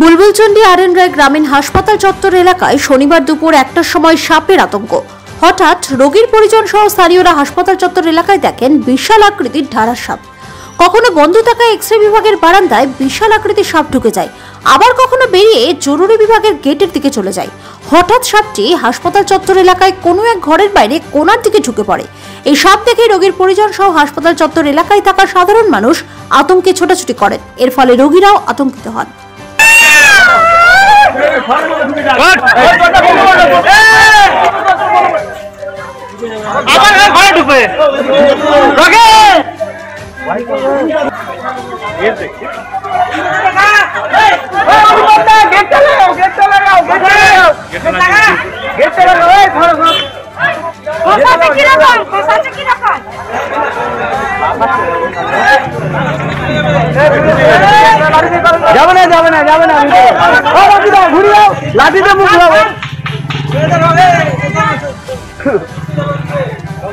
বুলবুলচন্ডী আর.এন. রায় গ্রামীণ হাসপাতাল চত্বর এলাকায় শনিবার দুপুর 1টার সময় সাপের আতঙ্ক। হঠাৎ রোগীর পরিজন সহ স্থানীয়রা হাসপাতাল চত্বর এলাকায় দেখেন বিশাল আকৃতির ঢাড়া সাপ। কখনো বন্ধ থাকা এক্স-রে বিভাগের বারান্দায় বিশাল আকৃতির সাপ ঢুকে যায়, আবার কখনো বেরিয়ে জরুরি বিভাগের গেটের দিকে চলে যায়। হঠাৎ সাপটি হাসপাতাল চত্বর এলাকায় কোনো এক ঘরের বাইরে কোণার দিকে ঢুকে পড়ে। এই সাপ দেখে রোগীর পরিজন সহ হাসপাতাল চত্বর এলাকায় থাকা সাধারণ মানুষ আতঙ্কে ছোটাছুটি করেন। এর ফলে রোগীরাও আতঙ্কিত হন।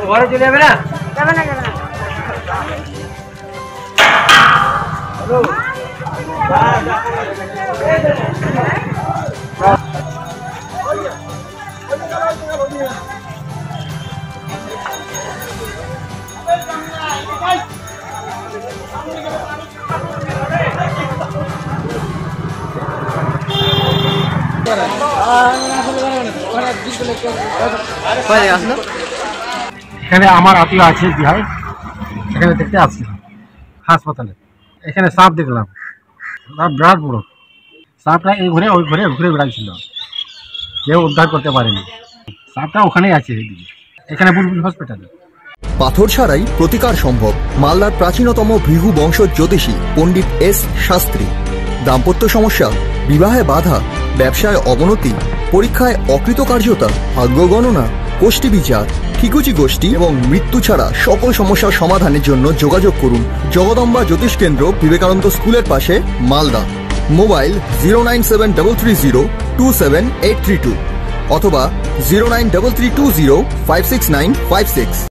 ঘরে চলে যাবে না, যাবে না, যাবে না। এখানে আমার আত্মীয় আছে বিহার, এখানে দেখতে আসছি হাসপাতালে। এখানে সাপ দেখলাম, বিরাট বড় সাপটা এই ঘরে ওই ঘরে ঘুরে বেড়াচ্ছিল, কেউ উদ্ধার করতে পারেনি। সাপটা ওখানেই আছে এখানে বুলবুল হসপিটালে। পাথর ছাড়াই প্রতিকার সম্ভব। মালদার প্রাচীনতম ভৃগু বংশ জ্যোতিষী পণ্ডিত এস শাস্ত্রী। দাম্পত্য সমস্যা, বিবাহে বাধা, ব্যবসায় অবনতি, পরীক্ষায় অকৃতকার্যতা, ভাগ্য গণনা, গোষ্ঠী বিচার, ঠিকুচি গোষ্ঠী এবং মৃত্যু ছাড়া সকল সমস্যার সমাধানের জন্য যোগাযোগ করুন জগদম্বা জ্যোতিষ কেন্দ্র, বিবেকানন্দ স্কুলের পাশে, মালদা। মোবাইল 09733027832 অথবা 09332056956।